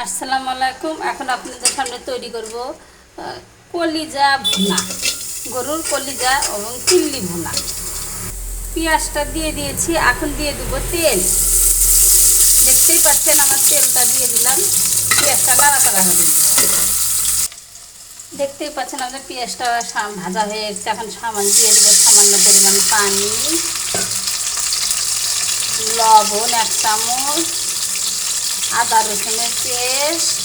আসসালামু আলাইকুম। এখন আপনাদের সামনে তৈরি করব কলিজা ভুনা, গরুর কলিজা এবং চিল্লি ভুনা। পেঁয়াজটা দিয়ে দিয়েছি, এখন দিয়ে দেবো তেল। দেখতেই পাচ্ছেন আমার তেলটা দিয়ে দিলাম, পেঁয়াজটা নাড়াচাড়া হবে। দেখতেই পাচ্ছেন আমাদের পেঁয়াজটা ভাজা হয়ে এসেছে। এখন সামান্য দিয়ে দেবো সামান্য পরিমাণ পানি, লবণ 1 চামচ, আদা রসুনের পেস্ট,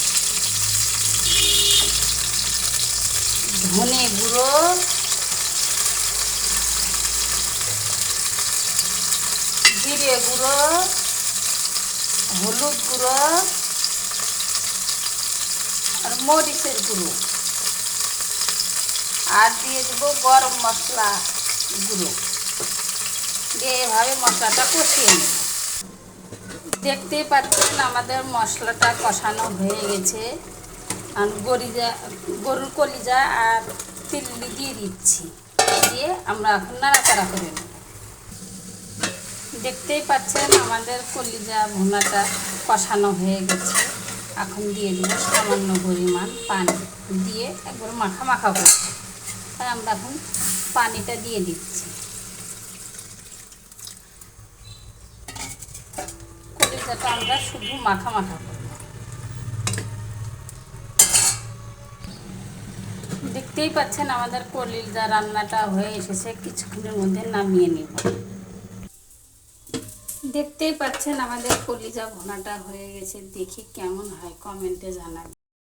ধনে গুঁড়ো, জিরে গুঁড়ো, হলুদ গুঁড়ো আর মরিচের গুঁড়ো, আর দিয়ে দেবো গরম মশলা গুঁড়ো। দিয়ে এভাবে মশলাটা কষিয়ে নেব। দেখতেই পাচ্ছেন আমাদের মশলাটা কষানো হয়ে গেছে। আর গরুর কলিজা আর চিল্লি দিয়ে দিচ্ছি, দিয়ে আমরা এখন নাড়াচাড়া করে নেব। দেখতেই পাচ্ছেন আমাদের কলিজা ভুনাটা কষানো হয়ে গেছে। এখন দিয়ে দেবো সামান্য পরিমাণ পানি, দিয়ে একবার মাখা মাখা করব। তাই আমরা এখন পানিটা দিয়ে দিচ্ছি। কলিজাটা আমরা শুধু মাখা মাখা করব। দেখতেই পাচ্ছেন আমাদের কলিজা রান্নাটা হয়ে এসেছে, কিছুক্ষণের মধ্যে নামিয়ে নেব। দেখতেই পাচ্ছেন আমাদের কলিজা ভুনাটা হয়ে গেছে। দেখি কেমন হয় কমেন্টে জানাবেন।